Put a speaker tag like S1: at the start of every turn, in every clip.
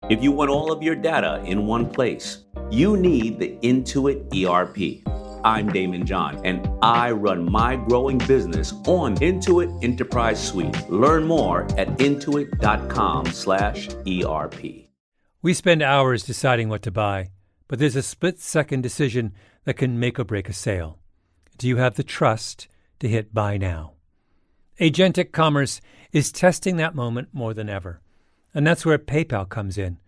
S1: If you want all of your data in one place, you need the Intuit ERP. I'm Damon John, and I run my growing business on Intuit Enterprise Suite. Learn more at intuit.com/ERP.
S2: We spend hours deciding what to buy, but there's a split-second decision that can make or break a sale. Do you have the trust to hit buy now? Agentic commerce is testing that moment more than ever. And that's where PayPal comes in.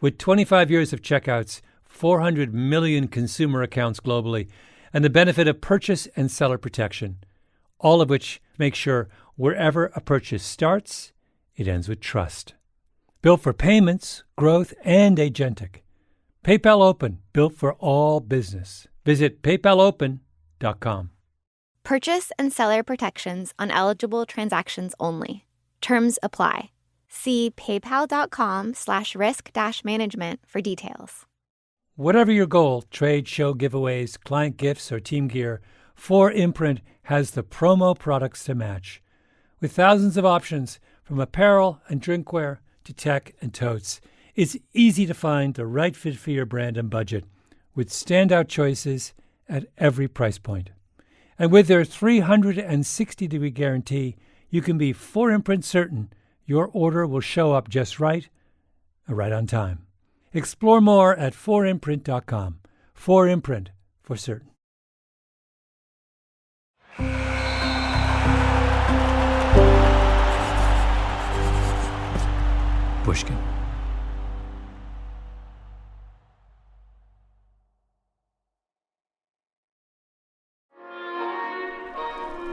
S2: With 25 years of checkouts, 400 million consumer accounts globally, and the benefit of purchase and seller protection, all of which make sure wherever a purchase starts, it ends with trust. Built for payments, growth, and agentic. PayPal Open, built for all business. Visit paypalopen.com.
S3: Purchase and seller protections on eligible transactions only. Terms apply. See paypal.com/risk-management for details.
S2: Whatever your goal, trade, show, giveaways, client gifts, or team gear, 4imprint has the promo products to match. With thousands of options, from apparel and drinkware to tech and totes, it's easy to find the right fit for your brand and budget, with standout choices at every price point. And with their 360-degree guarantee, you can be 4imprint certain your order will show up just right on time. Explore more at 4imprint.com. 4imprint for certain. Pushkin.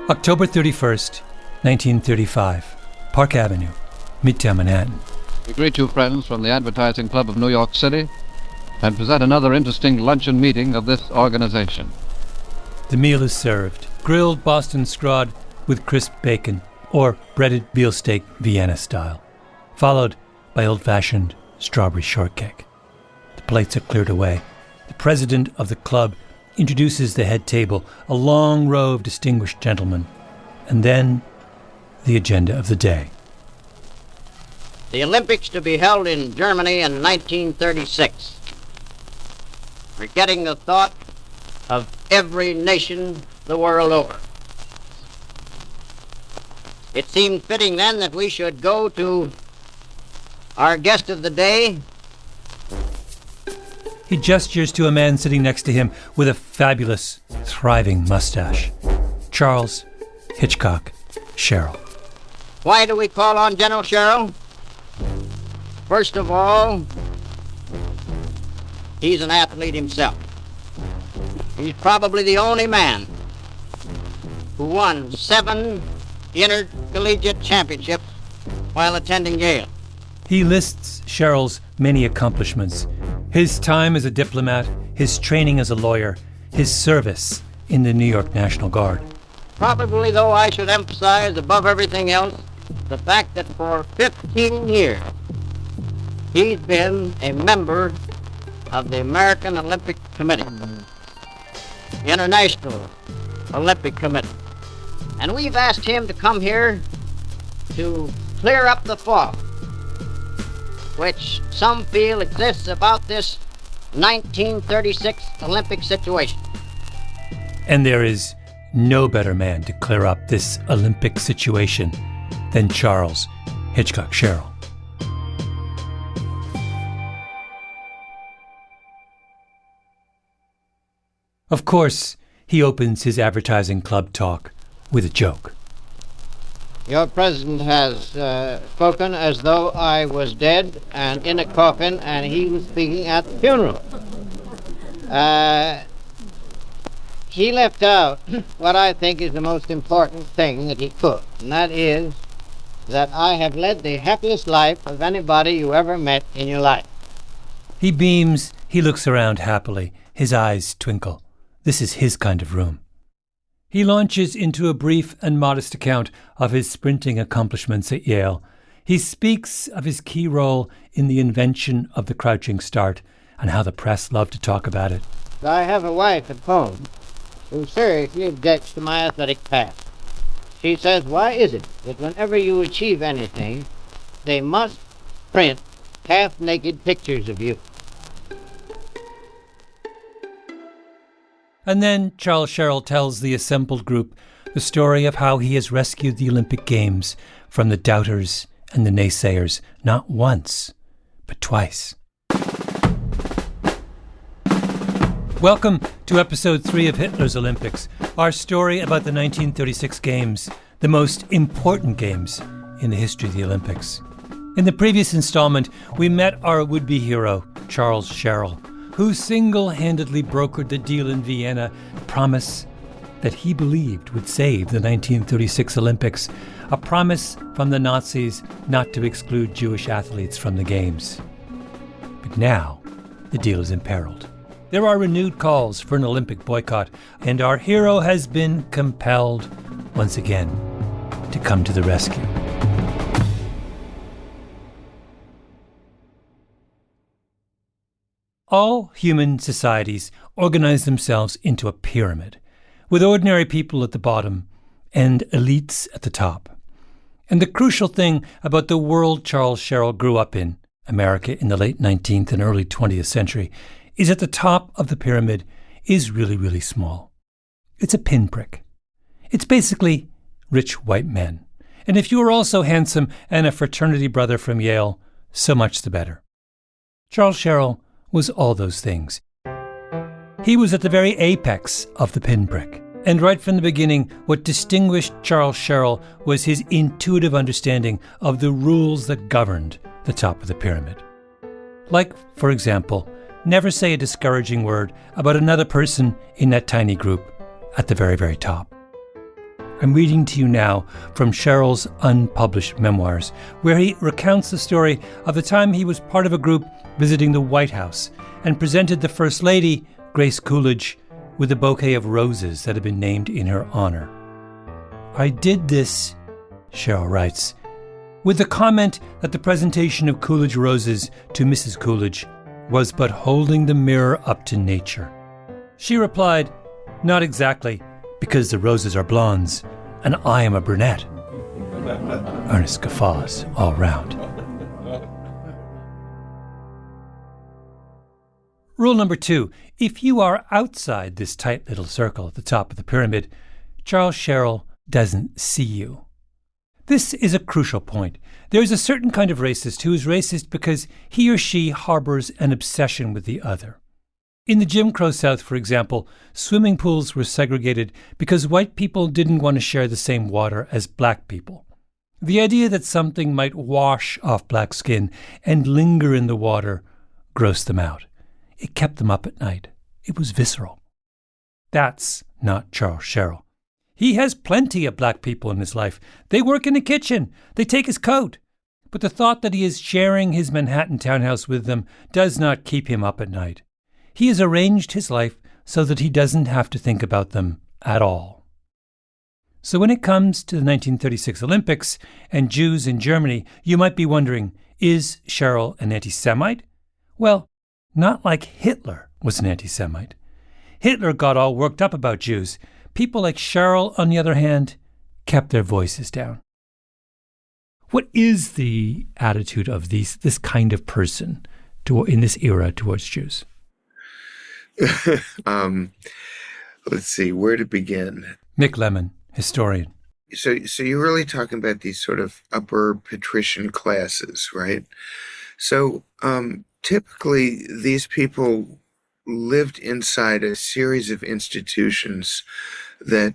S2: October 31st, 1935, Park Avenue, Midtown Manhattan.
S4: We greet you, friends, from the Advertising Club of New York City, and present another interesting luncheon meeting of this organization.
S2: The meal is served, grilled Boston scrod with crisp bacon, or breaded veal steak Vienna style, followed by old-fashioned strawberry shortcake. The plates are cleared away. The president of the club introduces the head table, a long row of distinguished gentlemen, and then the agenda of the day.
S5: The Olympics to be held in Germany in 1936. Forgetting the thought of every nation the world over. It seemed fitting then that we should go to our guest of the day.
S2: He gestures to a man sitting next to him with a fabulous, thriving mustache. Charles Hitchcock Sherrill.
S5: Why do we call on General Sherrill? First of all, he's an athlete himself. He's probably the only man who won 7 intercollegiate championships while attending Yale.
S2: He lists Sherrill's many accomplishments: his time as a diplomat, his training as a lawyer, his service in the New York National Guard.
S5: Probably, though, I should emphasize above everything else the fact that for 15 years he's been a member of the American Olympic Committee, International Olympic Committee. And we've asked him to come here to clear up the fog which some feel exists about this 1936 Olympic situation.
S2: And there is no better man to clear up this Olympic situation than Charles Hitchcock Sherrill. Of course, he opens his advertising club talk with a joke.
S5: Your president has spoken as though I was dead and in a coffin, and he was speaking at the funeral. He left out what I think is the most important thing that he could, and that is that I have led the happiest life of anybody you ever met in your life.
S2: He beams, he looks around happily, his eyes twinkle. This is his kind of room. He launches into a brief and modest account of his sprinting accomplishments at Yale. He speaks of his key role in the invention of the crouching start and how the press loved to talk about it.
S5: I have a wife at home who seriously objects to my athletic past. She says, why is it that whenever you achieve anything, they must print half-naked pictures of you.
S2: And then Charles Sherrill tells the assembled group the story of how he has rescued the Olympic Games from the doubters and the naysayers, not once, but twice. Welcome to episode 3 of Hitler's Olympics, our story about the 1936 Games, the most important games in the history of the Olympics. In the previous installment, we met our would-be hero, Charles Sherrill, who single-handedly brokered the deal in Vienna, the promise that he believed would save the 1936 Olympics, a promise from the Nazis not to exclude Jewish athletes from the Games. But now, the deal is imperiled. There are renewed calls for an Olympic boycott, and our hero has been compelled, once again, to come to the rescue. All human societies organize themselves into a pyramid, with ordinary people at the bottom and elites at the top. And the crucial thing about the world Charles Sherrill grew up in, America in the late 19th and early 20th century, is at the top of the pyramid is really, really small. It's a pinprick. It's basically rich white men. And if you are also handsome and a fraternity brother from Yale, so much the better. Charles Sherrill was all those things. He was at the very apex of the pinprick. And right from the beginning, what distinguished Charles Sherrill was his intuitive understanding of the rules that governed the top of the pyramid. Like, for example, never say a discouraging word about another person in that tiny group at the very, very top. I'm reading to you now from Sherrill's unpublished memoirs, where he recounts the story of the time he was part of a group visiting the White House and presented the First Lady, Grace Coolidge, with a bouquet of roses that had been named in her honor. I did this, Sherrill writes, with the comment that the presentation of Coolidge roses to Mrs. Coolidge was but holding the mirror up to nature. She replied, "Not exactly, because the roses are blondes, and I am a brunette." Earnest guffaws all round. Rule number 2, if you are outside this tight little circle at the top of the pyramid, Charles Sherrill doesn't see you. This is a crucial point. There is a certain kind of racist who is racist because he or she harbors an obsession with the other. In the Jim Crow South, for example, swimming pools were segregated because white people didn't want to share the same water as black people. The idea that something might wash off black skin and linger in the water grossed them out. It kept them up at night. It was visceral. That's not Charles Sherrill. He has plenty of black people in his life. They work in the kitchen. They take his coat. But the thought that he is sharing his Manhattan townhouse with them does not keep him up at night. He has arranged his life so that he doesn't have to think about them at all. So when it comes to the 1936 Olympics and Jews in Germany, you might be wondering, is Sherrill an anti-Semite? Well, not like Hitler was an anti-Semite. Hitler got all worked up about Jews. People like Sherrill, on the other hand, kept their voices down. What is the attitude of this kind of person in this era towards Jews?
S6: Let's see, where to begin?
S2: Mick Lemon, historian.
S6: So you're really talking about these sort of upper patrician classes, right? So typically these people lived inside a series of institutions that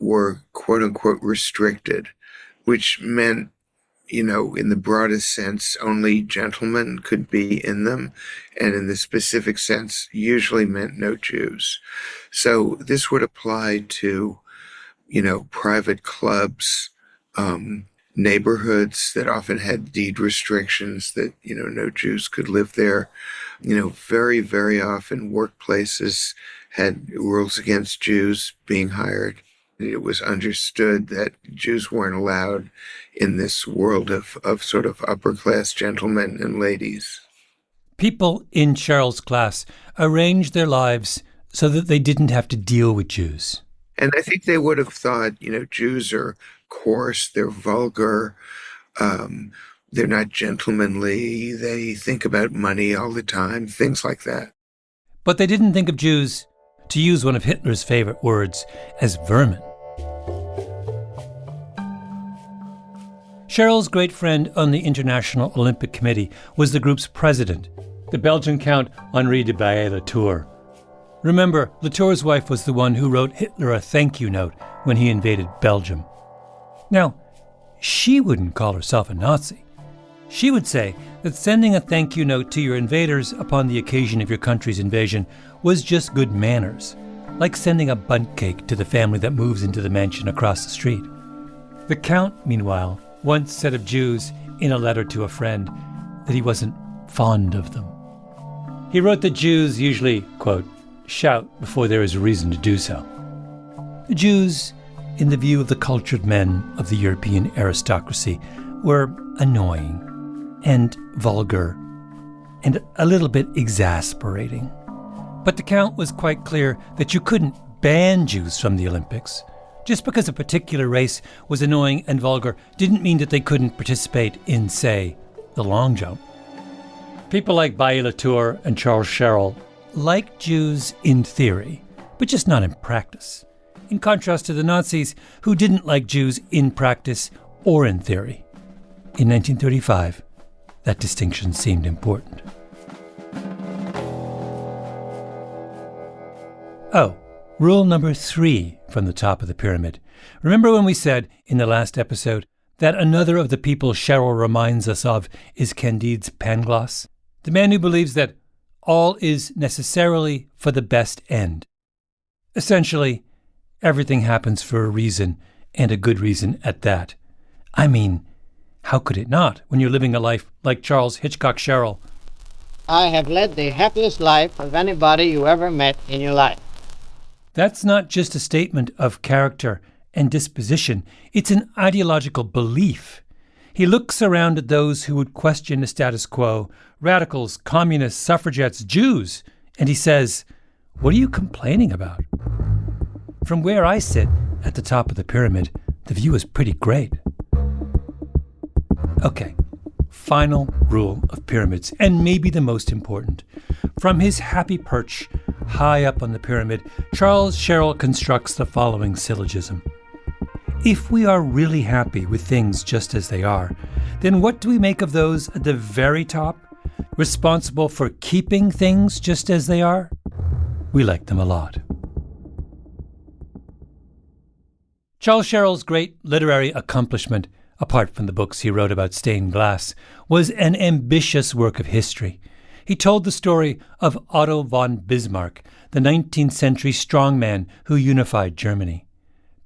S6: were quote unquote restricted, which meant, in the broadest sense, only gentlemen could be in them, and in the specific sense, usually meant no Jews. So this would apply to, private clubs, neighborhoods that often had deed restrictions that, no Jews could live there. Very, very often workplaces had rules against Jews being hired. It was understood that Jews weren't allowed in this world of sort of upper-class gentlemen and ladies.
S2: People in Sherrill's class arranged their lives so that they didn't have to deal with Jews.
S6: And I think they would have thought, Jews are coarse, they're vulgar, They're not gentlemanly. They think about money all the time, things like that.
S2: But they didn't think of Jews, to use one of Hitler's favorite words, as vermin. Sherrill's great friend on the International Olympic Committee was the group's president, the Belgian Count Henri de Baillet-Latour. Remember, Latour's wife was the one who wrote Hitler a thank you note when he invaded Belgium. Now, she wouldn't call herself a Nazi. She would say that sending a thank you note to your invaders upon the occasion of your country's invasion was just good manners, like sending a bundt cake to the family that moves into the mansion across the street. The Count, meanwhile, once said of Jews in a letter to a friend that he wasn't fond of them. He wrote that Jews usually, quote, shout before there is a reason to do so. The Jews, in the view of the cultured men of the European aristocracy, were annoying and vulgar and a little bit exasperating. But the Count was quite clear that you couldn't ban Jews from the Olympics. Just because a particular race was annoying and vulgar didn't mean that they couldn't participate in, say, the long jump. People like Baillet-Latour and Charles Sherrill liked Jews in theory, but just not in practice, in contrast to the Nazis, who didn't like Jews in practice or in theory. In 1935, that distinction seemed important. Oh, rule number 3 from the top of the pyramid. Remember when we said in the last episode that another of the people Sherrill reminds us of is Candide's Pangloss, the man who believes that all is necessarily for the best end. Essentially, everything happens for a reason, and a good reason at that. I mean, how could it not when you're living a life like Charles Hitchcock Sherrill?
S5: I have led the happiest life of anybody you ever met in your life.
S2: That's not just a statement of character and disposition. It's an ideological belief. He looks around at those who would question the status quo, radicals, communists, suffragettes, Jews, and he says, what are you complaining about? From where I sit at the top of the pyramid, the view is pretty great. Okay, final rule of pyramids, and maybe the most important. From his happy perch high up on the pyramid, Charles Sherrill constructs the following syllogism. If we are really happy with things just as they are, then what do we make of those at the very top, responsible for keeping things just as they are? We like them a lot. Charles Sherrill's great literary accomplishment, apart from the books he wrote about stained glass, was an ambitious work of history. He told the story of Otto von Bismarck, the 19th century strongman who unified Germany.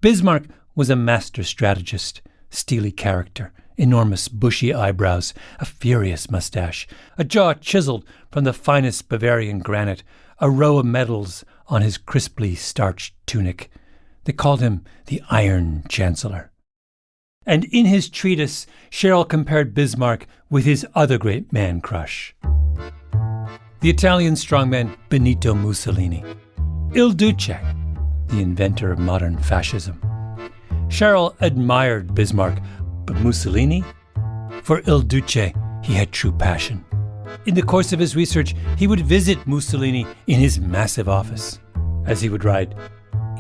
S2: Bismarck was a master strategist, steely character, enormous bushy eyebrows, a furious mustache, a jaw chiseled from the finest Bavarian granite, a row of medals on his crisply starched tunic. They called him the Iron Chancellor. And in his treatise, Sherrill compared Bismarck with his other great man crush, the Italian strongman Benito Mussolini. Il Duce, the inventor of modern fascism. Sherrill admired Bismarck, but Mussolini? For Il Duce, he had true passion. In the course of his research, he would visit Mussolini in his massive office. As he would write,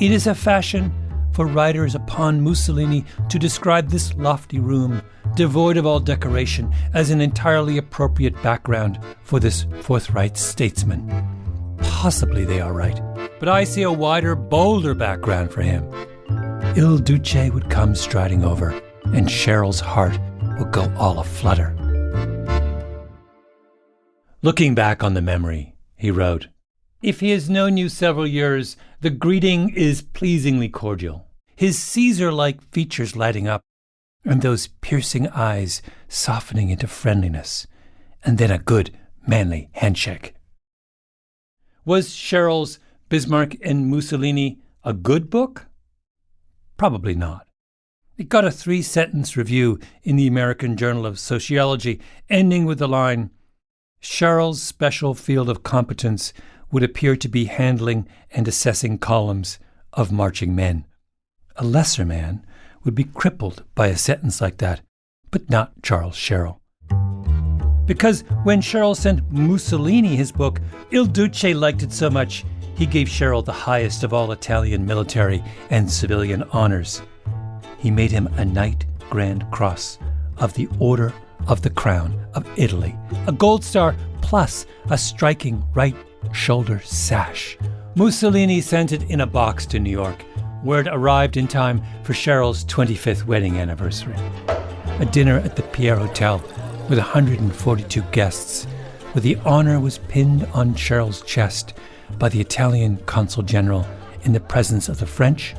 S2: "It is a fashion for writers upon Mussolini to describe this lofty room, devoid of all decoration, as an entirely appropriate background for this forthright statesman. Possibly they are right, but I see a wider, bolder background for him." Il Duce would come striding over, and Sherrill's heart would go all aflutter. Looking back on the memory, he wrote, "If he has known you several years, the greeting is pleasingly cordial, his Caesar-like features lighting up, and those piercing eyes softening into friendliness, and then a good, manly handshake." Was Sherrill's Bismarck and Mussolini a good book? Probably not. It got a 3-sentence review in the American Journal of Sociology, ending with the line, "Sherrill's special field of competence would appear to be handling and assessing columns of marching men. A lesser man would be crippled by a sentence like that, but not Charles Sherrill. because when Sherrill sent Mussolini his book, Il Duce liked it so much, he gave Sherrill the highest of all Italian military and civilian honors. He made him a Knight Grand Cross of the Order of the Crown of Italy, a gold star plus a striking right shoulder sash. Mussolini sent it in a box to New York, where it arrived in time for Sherrill's 25th wedding anniversary. A dinner at the Pierre Hotel with 142 guests, where the honor was pinned on Sherrill's chest by the Italian Consul General in the presence of the French,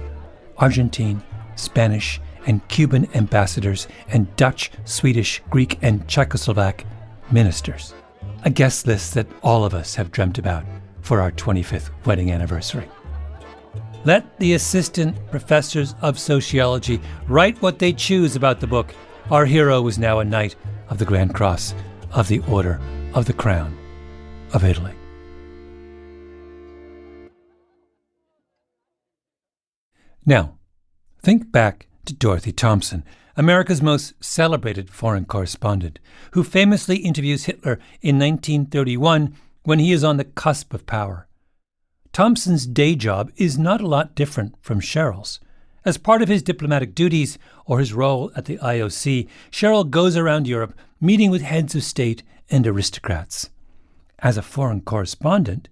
S2: Argentine, Spanish, and Cuban ambassadors and Dutch, Swedish, Greek, and Czechoslovak ministers. A guest list that all of us have dreamt about for our 25th wedding anniversary. Let the assistant professors of sociology write what they choose about the book. Our hero was now a Knight of the Grand Cross of the Order of the Crown of Italy. Now, think back to Dorothy Thompson, America's most celebrated foreign correspondent, who famously interviews Hitler in 1931 when he is on the cusp of power. Thompson's day job is not a lot different from Sherrill's. As part of his diplomatic duties or his role at the IOC, Sherrill goes around Europe meeting with heads of state and aristocrats. As a foreign correspondent,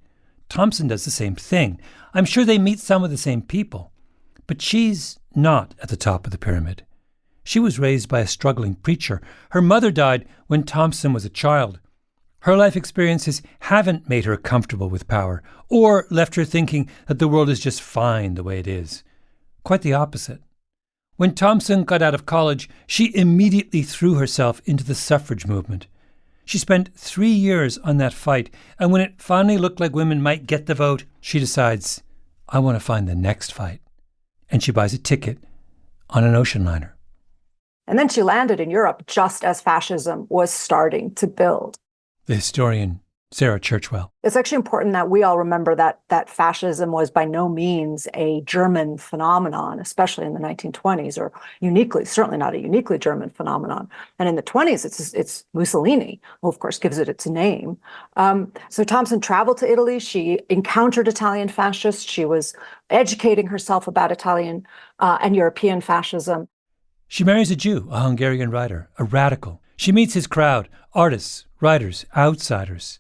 S2: Thompson does the same thing. I'm sure they meet some of the same people. But she's not at the top of the pyramid. She was raised by a struggling preacher. Her mother died when Thompson was a child. Her life experiences haven't made her comfortable with power or left her thinking that the world is just fine the way it is. Quite the opposite. When Thompson got out of college, she immediately threw herself into the suffrage movement. She spent 3 years on that fight, and when it finally looked like women might get the vote, she decides, I want to find the next fight. And she buys a ticket on an ocean liner.
S7: And then she landed in Europe just as fascism was starting to build.
S2: The historian Sarah Churchwell.
S7: It's actually important that we all remember that fascism was by no means a German phenomenon, especially in the 1920s, or uniquely, certainly not a uniquely German phenomenon. And in the 20s, it's Mussolini, who of course gives it its name. So Thompson traveled to Italy. She encountered Italian fascists. She was educating herself about Italian and European fascism.
S2: She marries a Jew, a Hungarian writer, a radical. She meets his crowd, artists, writers, outsiders.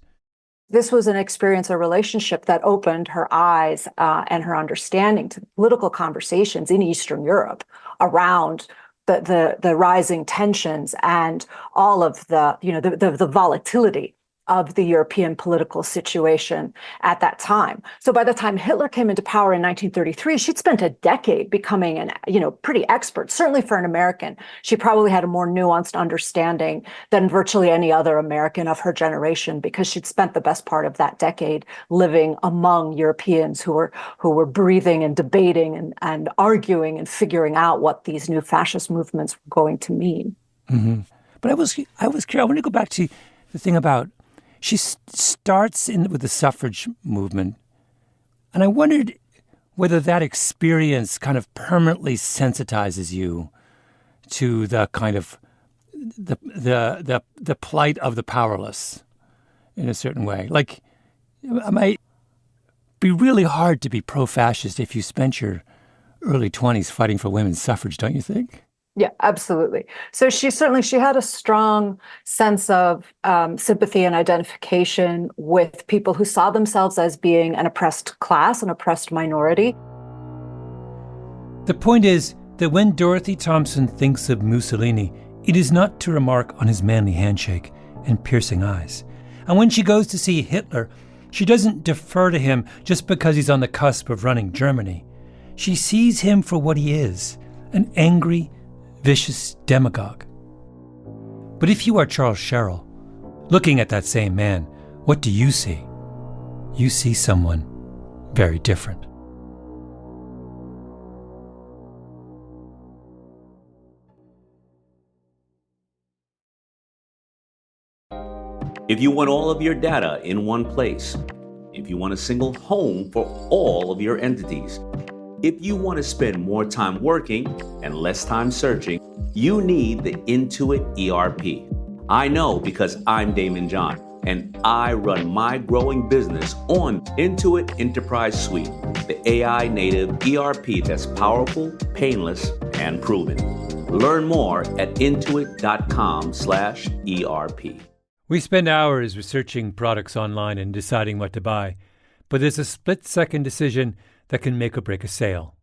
S7: This was an experience, a relationship that opened her eyes and her understanding to political conversations in Eastern Europe around the rising tensions and all of the volatility of the European political situation at that time. So by the time Hitler came into power in 1933, she'd spent a decade becoming pretty expert. Certainly for an American, she probably had a more nuanced understanding than virtually any other American of her generation, because she'd spent the best part of that decade living among Europeans who were breathing and debating and arguing and figuring out what these new fascist movements were going to mean.
S2: Mm-hmm. But I was curious. I want to go back to the thing about she starts with the suffrage movement, and I wondered whether that experience kind of permanently sensitizes you to the kind of the plight of the powerless in a certain way. Like, it might be really hard to be pro-fascist if you spent your early 20s fighting for women's suffrage, don't you think?
S7: Yeah, absolutely. So she had a strong sense of sympathy and identification with people who saw themselves as being an oppressed class, an oppressed minority.
S2: The point is that when Dorothy Thompson thinks of Mussolini, it is not to remark on his manly handshake and piercing eyes. And when she goes to see Hitler, she doesn't defer to him just because he's on the cusp of running Germany. She sees him for what he is, an angry, vicious demagogue. But if you are Charles Sherrill, looking at that same man, what do you see? You see someone very different.
S1: If you want all of your data in one place, if you want a single home for all of your entities, if you want to spend more time working and less time searching, you need the Intuit ERP. I know because I'm Damon John, and I run my growing business on Intuit Enterprise Suite, the AI native ERP that's powerful, painless, and proven. Learn more at intuit.com/ERP.
S2: We spend hours researching products online and deciding what to buy, but there's a split-second decision that can make or break a sale.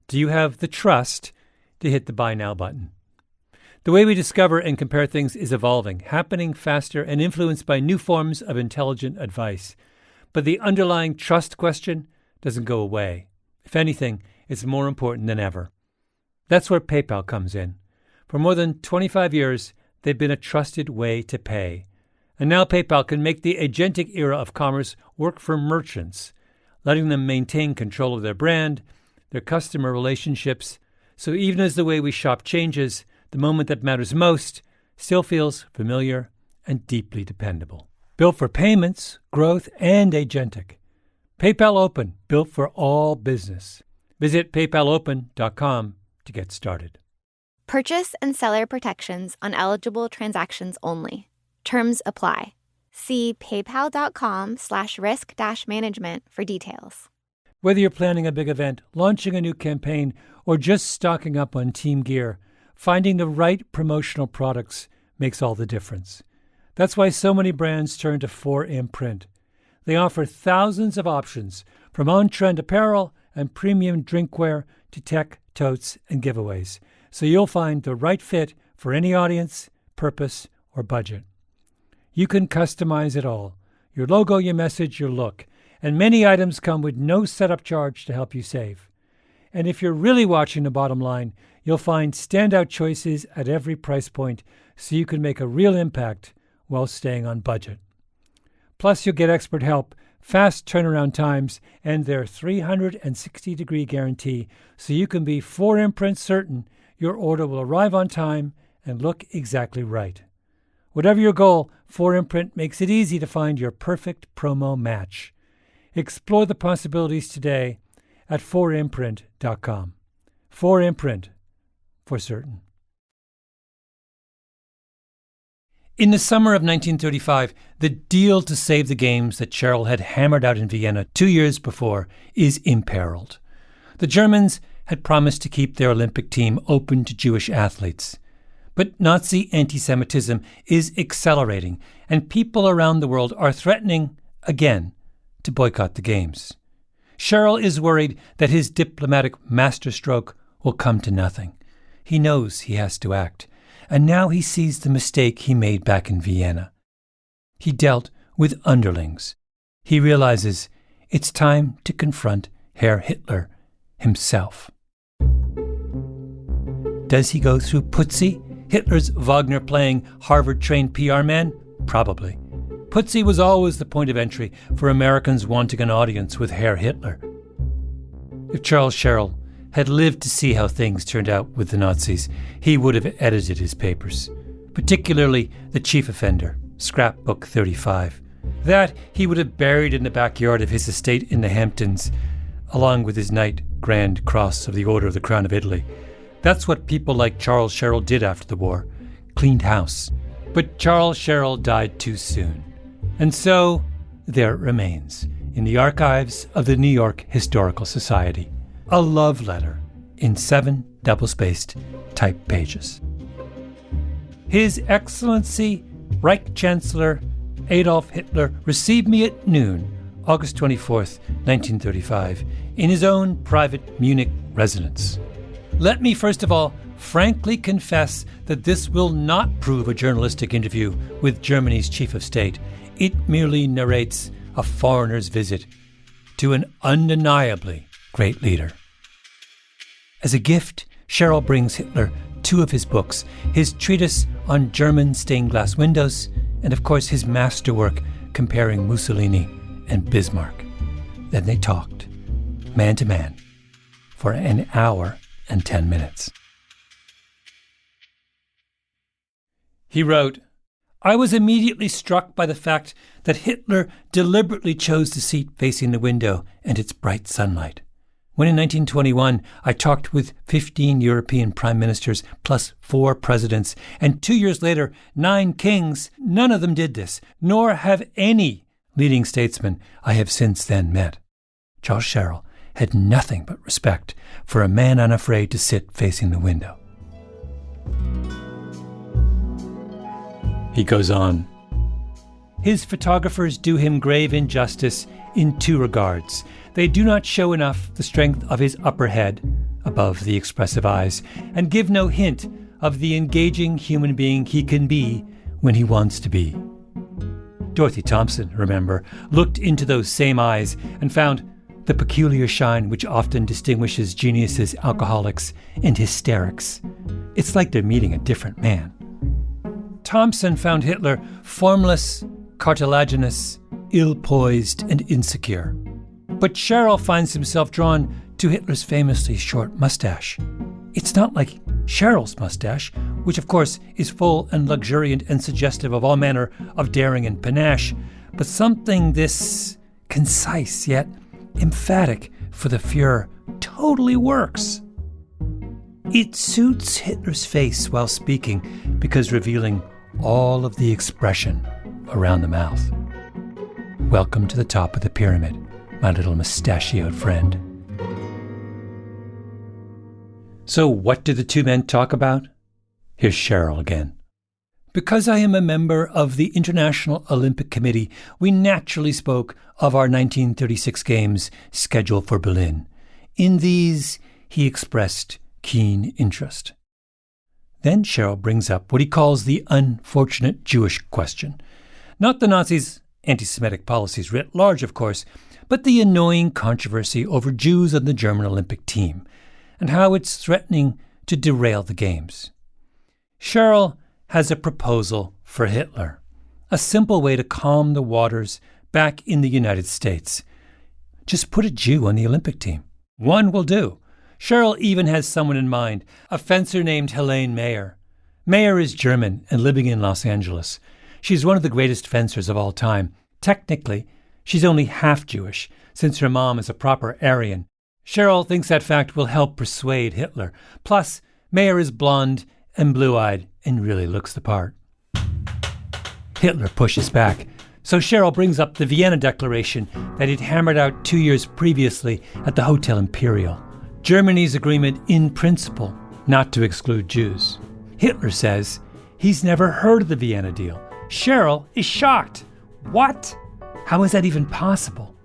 S2: Do you have the trust to hit the Buy Now button? The way we discover and compare things is evolving, happening faster, and influenced by new forms of intelligent advice. But the underlying trust question doesn't go away. If anything, it's more important than ever. That's where PayPal comes in. For more than 25 years, they've been a trusted way to pay. And now PayPal can make the agentic era of commerce work for merchants, letting them maintain control of their brand, their customer relationships. So even as the way we shop changes, the moment that matters most still feels familiar and deeply dependable. Built for payments, growth, and agentic. PayPal Open, built for all business. Visit paypalopen.com to get started.
S3: Purchase and seller protections on eligible transactions only. Terms apply. See paypal.com/risk-management for details.
S2: Whether you're planning a big event, launching a new campaign, or just stocking up on team gear, finding the right promotional products makes all the difference. That's why so many brands turn to 4imprint. They offer thousands of options, from on-trend apparel and premium drinkware to tech, totes, and giveaways, so you'll find the right fit for any audience, purpose, or budget. You can customize it all: your logo, your message, your look, and many items come with no setup charge to help you save. And if you're really watching the bottom line, you'll find standout choices at every price point so you can make a real impact while staying on budget. Plus, you'll get expert help, fast turnaround times, and their 360-degree guarantee so you can be 4imprint certain your order will arrive on time and look exactly right. Whatever your goal, 4imprint makes it easy to find your perfect promo match. Explore the possibilities today at 4imprint.com. 4imprint, for certain. In the summer of 1935, the deal to save the games that Sherrill had hammered out in Vienna 2 years before is imperiled. The Germans had promised to keep their Olympic team open to Jewish athletes. But Nazi anti-Semitism is accelerating, and people around the world are threatening, again, to boycott the games. Sherrill is worried that his diplomatic masterstroke will come to nothing. He knows he has to act, and now he sees the mistake he made back in Vienna. He dealt with underlings. He realizes it's time to confront Herr Hitler himself. Does he go through Putzi, Hitler's Wagner-playing, Harvard-trained PR man? Probably. Putzi was always the point of entry for Americans wanting an audience with Herr Hitler. If Charles Sherrill had lived to see how things turned out with the Nazis, he would have edited his papers, particularly the chief offender, Scrapbook 35. That he would have buried in the backyard of his estate in the Hamptons, along with his Knight Grand Cross of the Order of the Crown of Italy. That's what people like Charles Sherrill did after the war, cleaned house. But Charles Sherrill died too soon. And so, there it remains, in the archives of the New York Historical Society. A love letter in 7 double-spaced typed pages. His Excellency Reich Chancellor Adolf Hitler received me at noon, August 24th, 1935, in his own private Munich residence. Let me first of all frankly confess that this will not prove a journalistic interview with Germany's chief of state. It merely narrates a foreigner's visit to an undeniably great leader. As a gift, Sherrill brings Hitler 2 of his books, his treatise on German stained glass windows, and of course his masterwork comparing Mussolini and Bismarck. Then they talked, man to man, for an hour and 10 minutes. He wrote, I was immediately struck by the fact that Hitler deliberately chose the seat facing the window and its bright sunlight. When in 1921 I talked with 15 European prime ministers plus 4 presidents, and 2 years later 9 kings, none of them did this, nor have any leading statesman I have since then met. Charles Sherrill had nothing but respect for a man unafraid to sit facing the window. He goes on. His photographers do him grave injustice in 2 regards. They do not show enough the strength of his upper head, above the expressive eyes, and give no hint of the engaging human being he can be when he wants to be. Dorothy Thompson, remember, looked into those same eyes and found the peculiar shine which often distinguishes geniuses, alcoholics, and hysterics. It's like they're meeting a different man. Thompson found Hitler formless, cartilaginous, ill-poised, and insecure. But Sherrill finds himself drawn to Hitler's famously short mustache. It's not like Sherrill's mustache, which of course is full and luxuriant and suggestive of all manner of daring and panache, but something this concise yet emphatic for the Führer totally works. It suits Hitler's face while speaking because revealing all of the expression around the mouth. Welcome to the top of the pyramid, my little mustachioed friend. So what did the 2 men talk about? Here's Sherrill again. Because I am a member of the International Olympic Committee, we naturally spoke of our 1936 games scheduled for Berlin. In these, he expressed keen interest. Then Sherrill brings up what he calls the unfortunate Jewish question. Not the Nazis' anti-Semitic policies writ large, of course, but the annoying controversy over Jews on the German Olympic team, and how it's threatening to derail the games. Sherrill has a proposal for Hitler, a simple way to calm the waters back in the United States. Just put a Jew on the Olympic team. One will do. Sherrill even has someone in mind, a fencer named Helene Mayer. Mayer is German and living in Los Angeles. She's one of the greatest fencers of all time. Technically, she's only half Jewish, since her mom is a proper Aryan. Sherrill thinks that fact will help persuade Hitler. Plus, Mayer is blonde and blue-eyed and really looks the part. Hitler pushes back, so Sherrill brings up the Vienna Declaration that he'd hammered out 2 years previously at the Hotel Imperial. Germany's agreement in principle not to exclude Jews. Hitler says he's never heard of the Vienna deal. Sherrill is shocked. What? How is that even possible?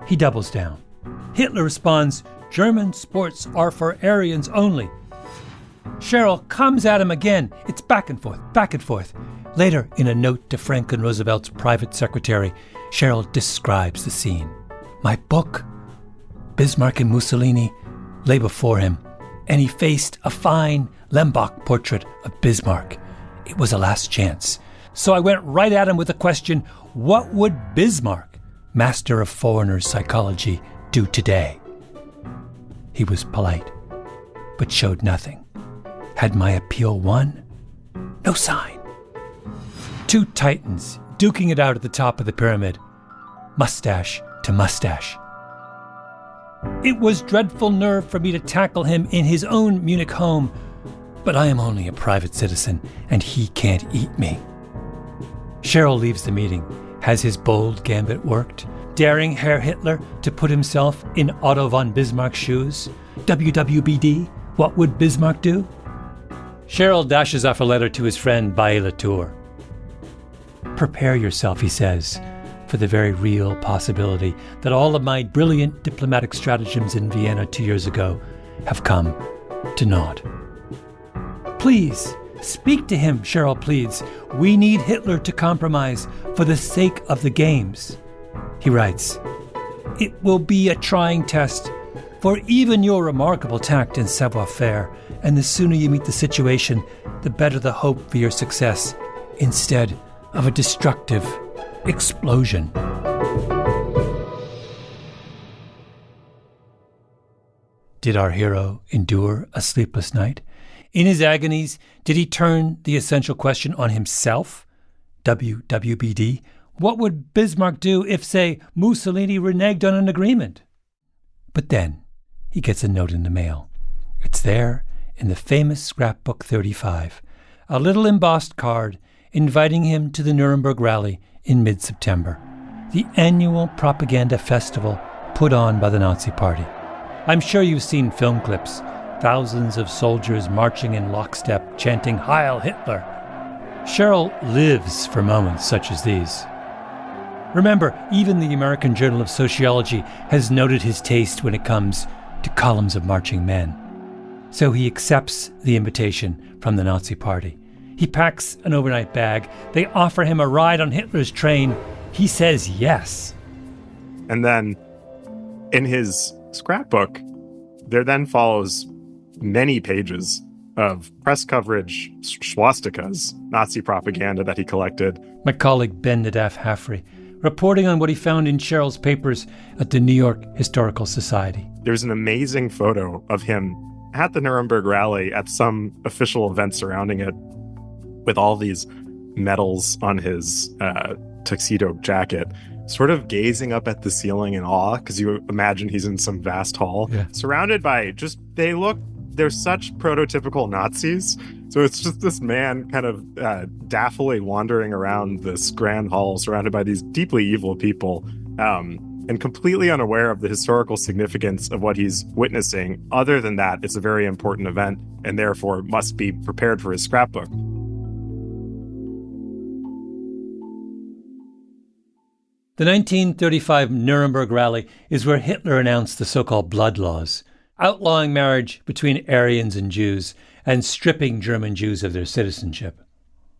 S2: He doubles down. Hitler responds, German sports are for Aryans only. Sherrill comes at him again. It's back and forth, back and forth. Later, in a note to Franklin Roosevelt's private secretary, Sherrill describes the scene. My book, Bismarck and Mussolini, lay before him, and he faced a fine Lembach portrait of Bismarck. It was a last chance. So I went right at him with the question, what would Bismarck, master of foreigners' psychology, do today? He was polite, but showed nothing. Had my appeal won? No sign. 2 titans duking it out at the top of the pyramid, mustache to mustache. It was dreadful nerve for me to tackle him in his own Munich home, but I am only a private citizen, and he can't eat me. Sherrill leaves the meeting. Has his bold gambit worked? Daring Herr Hitler to put himself in Otto von Bismarck's shoes? WWBD, what would Bismarck do? Sherrill dashes off a letter to his friend Bailly Latour. Prepare yourself, he says, for the very real possibility that all of my brilliant diplomatic stratagems in Vienna 2 years ago have come to naught. Please, speak to him, Sherrill pleads. We need Hitler to compromise for the sake of the games. He writes, it will be a trying test for even your remarkable tact and savoir-faire, and the sooner you meet the situation, the better the hope for your success, instead of a destructive explosion. Did our hero endure a sleepless night? In his agonies, did he turn the essential question on himself? WWBD. What would Bismarck do if, say, Mussolini reneged on an agreement? But then, he gets a note in the mail. It's there in the famous scrapbook 35, a little embossed card inviting him to the Nuremberg rally in mid-September, the annual propaganda festival put on by the Nazi Party. I'm sure you've seen film clips, thousands of soldiers marching in lockstep, chanting Heil Hitler. Sherrill lives for moments such as these. Remember, even the American Journal of Sociology has noted his taste when it comes to columns of marching men. So he accepts the invitation from the Nazi Party. He packs an overnight bag. They offer him a ride on Hitler's train. He says yes.
S8: And then in his scrapbook, there then follows many pages of press coverage, swastikas, Nazi propaganda that he collected.
S2: My colleague Ben Nadaf Hafri, reporting on what he found in Sherrill's papers at the New York Historical Society.
S8: There's an amazing photo of him at the Nuremberg rally at some official event surrounding it with all these medals on his tuxedo jacket, sort of gazing up at the ceiling in awe, because you imagine he's in some vast hall, surrounded by they're such prototypical Nazis. So it's just this man kind of daftly wandering around this grand hall surrounded by these deeply evil people, and completely unaware of the historical significance of what he's witnessing. Other than that, it's a very important event and therefore must be prepared for his scrapbook.
S2: The 1935 Nuremberg rally is where Hitler announced the so-called blood laws, outlawing marriage between Aryans and Jews and stripping German Jews of their citizenship.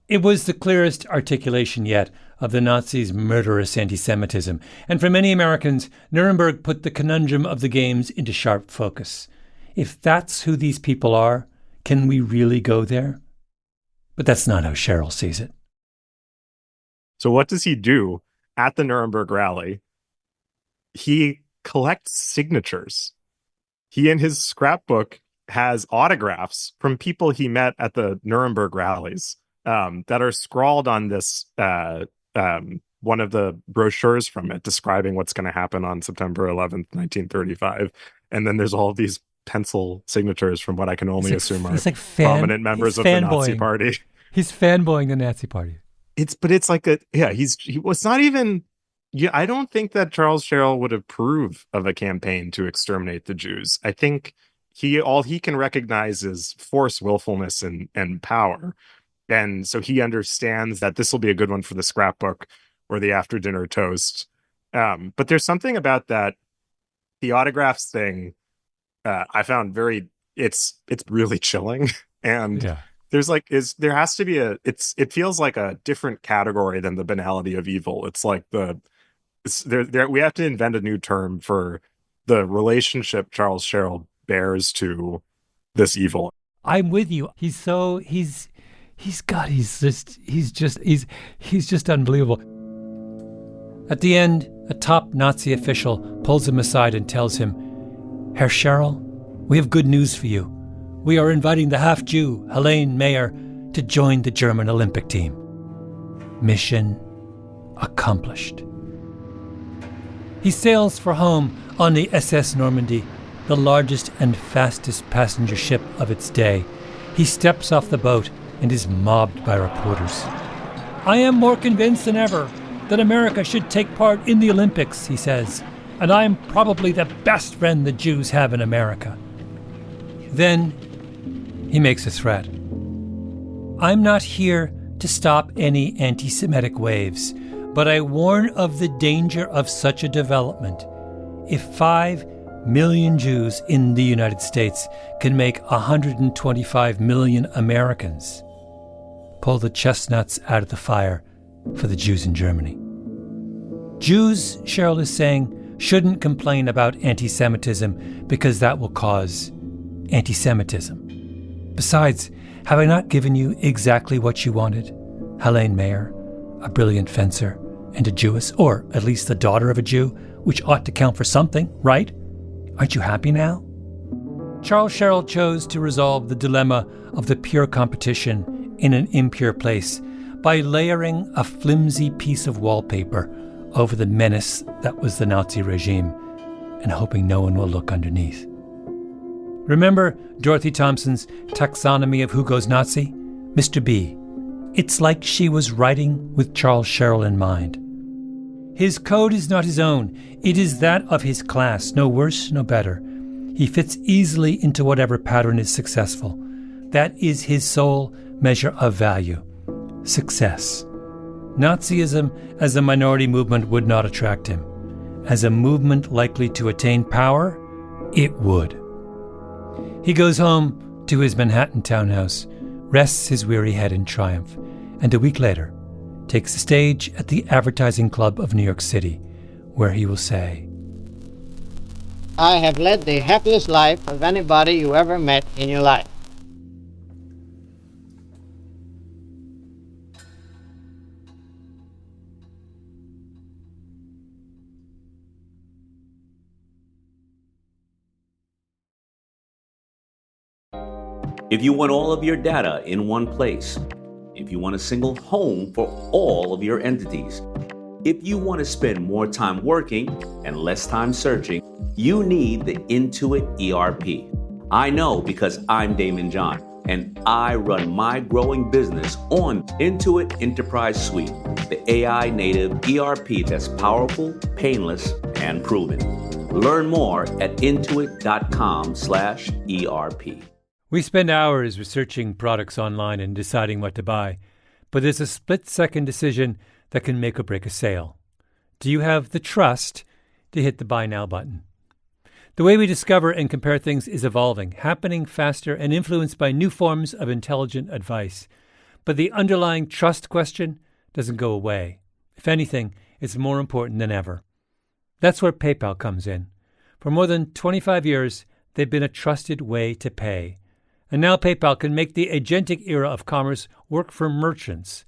S2: It was the clearest articulation yet of the Nazis' murderous anti-Semitism, and for many Americans, Nuremberg put the conundrum of the games into sharp focus. If that's who these people are, can we really go there? But that's not how Sherrill sees it.
S8: So what does he do at the Nuremberg rally? He collects signatures. He, in his scrapbook, has autographs from people he met at the Nuremberg rallies that are scrawled on this one of the brochures from it describing what's going to happen on September 11th, 1935. And then there's all these pencil signatures from what I can only assume are prominent members of the Nazi Party.
S2: He's fanboying the Nazi Party.
S8: I don't think that Charles Sherrill would approve of a campaign to exterminate the Jews. I think all he can recognize is force, willfulness, and power. And so he understands that this will be a good one for the scrapbook or the after dinner toast. But there's something about that, the autographs thing, I found it's really chilling. And there has to be it feels like a different category than the banality of evil. It's like we have to invent a new term for the relationship Charles Sherrill bears to this evil.
S2: I'm with you. He's just unbelievable. At the end, a top Nazi official pulls him aside and tells him, "Herr Sherrill, we have good news for you. We are inviting the half-Jew, Helene Mayer, to join the German Olympic team." Mission accomplished. He sails for home on the SS Normandy, the largest and fastest passenger ship of its day. He steps off the boat and is mobbed by reporters. "I am more convinced than ever that America should take part in the Olympics," he says, "and I am probably the best friend the Jews have in America." Then he makes a threat. "I'm not here to stop any anti-Semitic waves, but I warn of the danger of such a development. If 5 million Jews in the United States can make 125 million Americans, pull the chestnuts out of the fire for the Jews in Germany." Jews, Sherrill is saying, shouldn't complain about anti-Semitism because that will cause anti-Semitism. Besides, have I not given you exactly what you wanted? Helene Mayer, a brilliant fencer and a Jewess, or at least the daughter of a Jew, which ought to count for something, right? Aren't you happy now? Charles Sherrill chose to resolve the dilemma of the pure competition in an impure place by layering a flimsy piece of wallpaper over the menace that was the Nazi regime and hoping no one will look underneath. Remember Dorothy Thompson's taxonomy of who goes Nazi? Mr. B. It's like she was writing with Charles Sherrill in mind. His code is not his own. It is that of his class, no worse, no better. He fits easily into whatever pattern is successful. That is his sole measure of value. Success. Nazism as a minority movement would not attract him. As a movement likely to attain power, it would. He goes home to his Manhattan townhouse, rests his weary head in triumph, and a week later takes the stage at the Advertising Club of New York City, where he will say,
S5: I have led the happiest life of anybody you ever met in your life.
S1: If you want all of your data in one place, if you want a single home for all of your entities, if you want to spend more time working and less time searching, you need the Intuit ERP. I know because I'm Damon John, and I run my growing business on Intuit Enterprise Suite, the AI native ERP that's powerful, painless, and proven. Learn more at intuit.com/ERP.
S2: We spend hours researching products online and deciding what to buy, but there's a split-second decision that can make or break a sale. Do you have the trust to hit the Buy Now button? The way we discover and compare things is evolving, happening faster and influenced by new forms of intelligent advice. But the underlying trust question doesn't go away. If anything, it's more important than ever. That's where PayPal comes in. For more than 25 years, they've been a trusted way to pay. And now PayPal can make the agentic era of commerce work for merchants,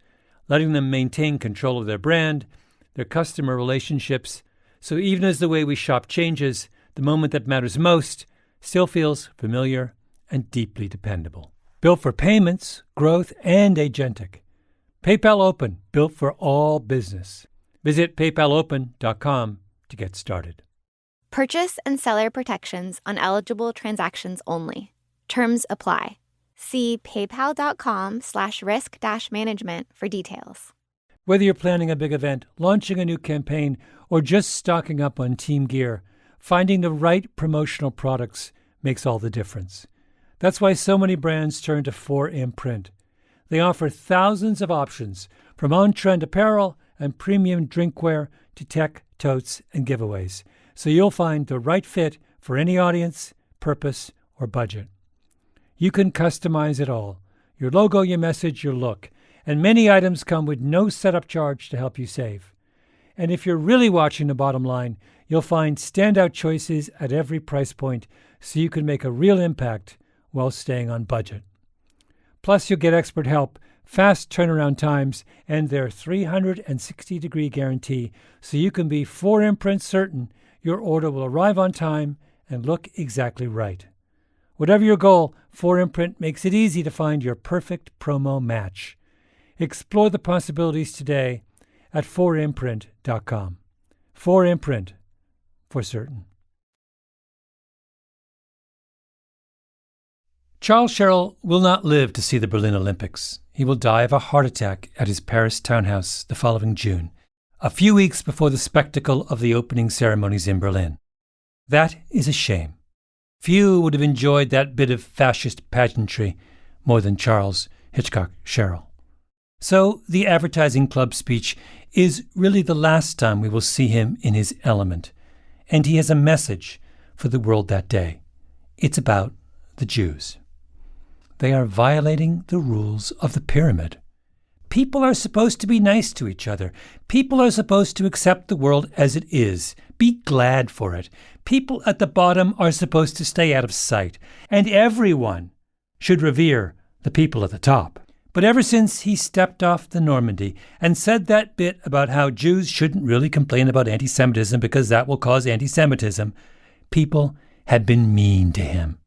S2: letting them maintain control of their brand, their customer relationships. So even as the way we shop changes, the moment that matters most still feels familiar and deeply dependable. Built for payments, growth, and agentic. PayPal Open, built for all business. Visit paypalopen.com to get started.
S3: Purchase and seller protections on eligible transactions only. Terms apply. See paypal.com/risk-management for details.
S2: Whether you're planning a big event, launching a new campaign, or just stocking up on team gear, finding the right promotional products makes all the difference. That's why so many brands turn to 4imprint. They offer thousands of options, from on-trend apparel and premium drinkware to tech, totes, and giveaways, so you'll find the right fit for any audience, purpose, or budget. You can customize it all: your logo, your message, your look. And many items come with no setup charge to help you save. And if you're really watching the bottom line, you'll find standout choices at every price point so you can make a real impact while staying on budget. Plus, you'll get expert help, fast turnaround times, and their 360-degree guarantee so you can be 4imprint certain your order will arrive on time and look exactly right. Whatever your goal, 4imprint makes it easy to find your perfect promo match. Explore the possibilities today at 4imprint.com. 4imprint, for certain. Charles Sherrill will not live to see the Berlin Olympics. He will die of a heart attack at his Paris townhouse the following June, a few weeks before the spectacle of the opening ceremonies in Berlin. That is a shame. Few would have enjoyed that bit of fascist pageantry more than Charles Hitchcock Sherrill. So the Advertising Club speech is really the last time we will see him in his element, and he has a message for the world that day. It's about the Jews. They are violating the rules of the pyramid. People are supposed to be nice to each other. People are supposed to accept the world as it is. Be glad for it. People at the bottom are supposed to stay out of sight. And everyone should revere the people at the top. But ever since he stepped off the Normandy and said that bit about how Jews shouldn't really complain about anti-Semitism because that will cause anti-Semitism, people have been mean to him.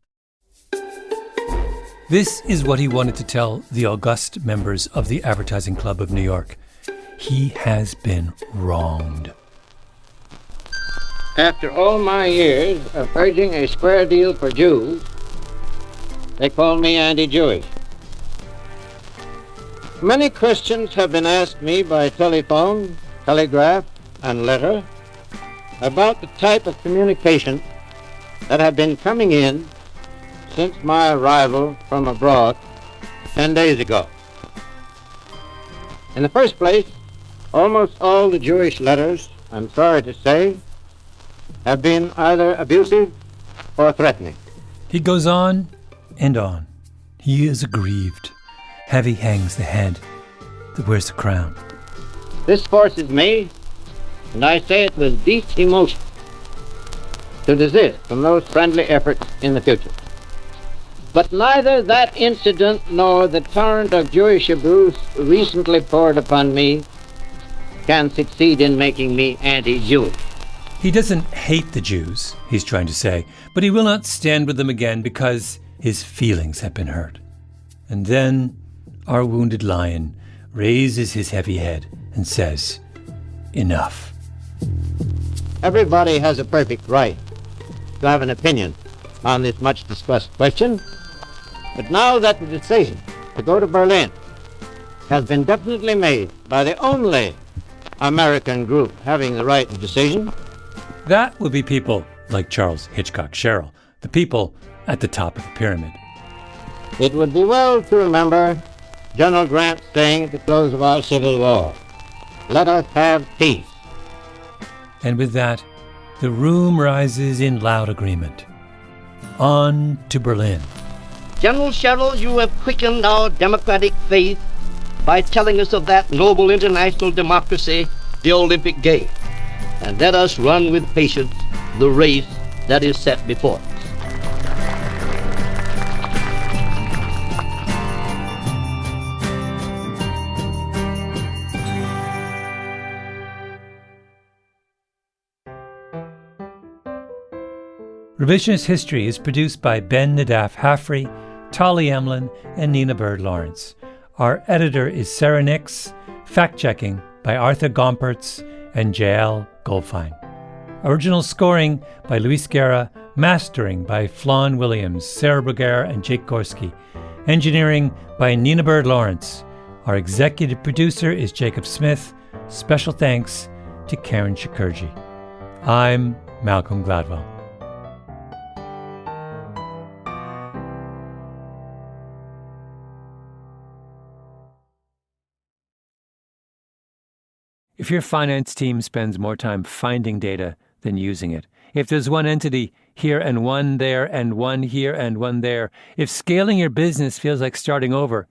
S2: This is what he wanted to tell the august members of the Advertising Club of New York. He has been wronged.
S5: After all my years of urging a square deal for Jews, they call me anti-Jewish. Many Christians have been asked me by telephone, telegraph, and letter about the type of communication that have been coming in since my arrival from abroad 10 days ago. In the first place, almost all the Jewish letters, I'm sorry to say, have been either abusive or threatening.
S2: He goes on and on. He is aggrieved. Heavy hangs the head that wears the crown.
S5: This forces me, and I say it with deep emotion, to desist from those friendly efforts in the future. But neither that incident nor the torrent of Jewish abuse recently poured upon me can succeed in making me anti-Jewish.
S2: He doesn't hate the Jews, he's trying to say, but he will not stand with them again because his feelings have been hurt. And then our wounded lion raises his heavy head and says, enough.
S5: Everybody has a perfect right to have an opinion on this much discussed question, but now that the decision to go to Berlin has been definitely made by the only American group having the right of decision,
S2: that would be people like Charles Hitchcock Sherrill, the people at the top of the pyramid.
S5: it would be well to remember General Grant saying at the close of our Civil War, "Let us have peace."
S2: And with that, the room rises in loud agreement. On to Berlin.
S9: General Sherrill, you have quickened our democratic faith by telling us of that noble international democracy, the Olympic game. And let us run with patience the race that is set before us.
S2: Revisionist History is produced by Ben Nadaf Haffrey, Tolly Emlin, and Nina Bird Lawrence. Our editor is Sarah Nix, fact-checking by Arthur Gompertz and Jael Goldfein. Original scoring by Luis Guerra, mastering by Flawn Williams, Sarah Bruguer, and Jake Gorski. Engineering by Nina Bird Lawrence. Our executive producer is Jacob Smith. Special thanks to Karen Shakurji. I'm Malcolm Gladwell. If your finance team spends more time finding data than using it, if there's one entity here and one there and one here and one there, if scaling your business feels like starting over,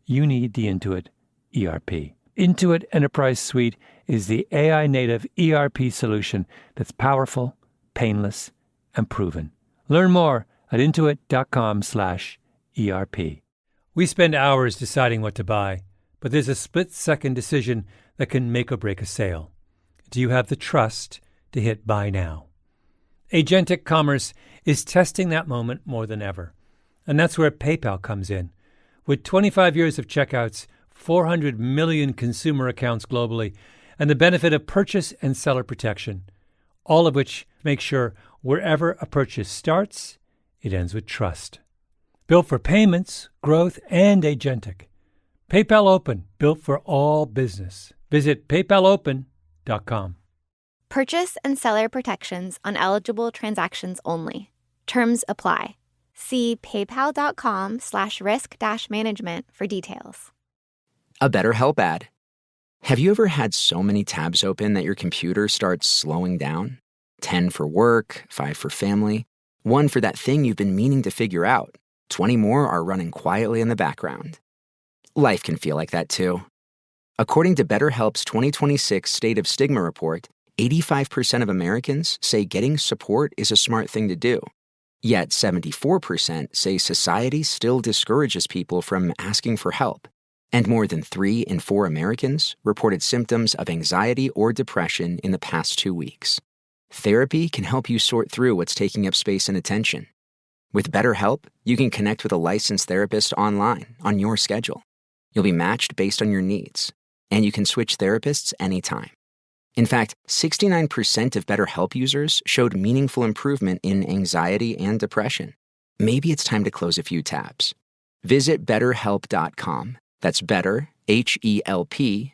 S2: you need the Intuit ERP. Intuit Enterprise Suite is the AI-native ERP solution that's powerful, painless, and proven. Learn more at intuit.com/ERP. We spend hours deciding what to buy, but there's a split-second decision that can make or break a sale. Do you have the trust to hit buy now? Agentic commerce is testing that moment more than ever. And that's where PayPal comes in. With 25 years of checkouts, 400 million consumer accounts globally, and the benefit of purchase and seller protection, all of which make sure wherever a purchase starts, it ends with trust. Built for payments, growth, and agentic. PayPal Open, built for all business. Visit paypalopen.com.
S3: Purchase and seller protections on eligible transactions only. Terms apply. See paypal.com/risk-management for details.
S10: A BetterHelp ad. Have you ever had so many tabs open that your computer starts slowing down? 10 for work, 5 for family, 1 for that thing you've been meaning to figure out. 20 more are running quietly in the background. Life can feel like that too. According to BetterHelp's 2026 State of Stigma report, 85% of Americans say getting support is a smart thing to do. Yet 74% say society still discourages people from asking for help. And more than 3 in 4 Americans reported symptoms of anxiety or depression in the past 2 weeks. Therapy can help you sort through what's taking up space and attention. With BetterHelp, you can connect with a licensed therapist online on your schedule. You'll be matched based on your needs, and you can switch therapists anytime. In fact, 69% of BetterHelp users showed meaningful improvement in anxiety and depression. maybe it's time to close a few tabs. Visit BetterHelp.com. That's better, HELP.com.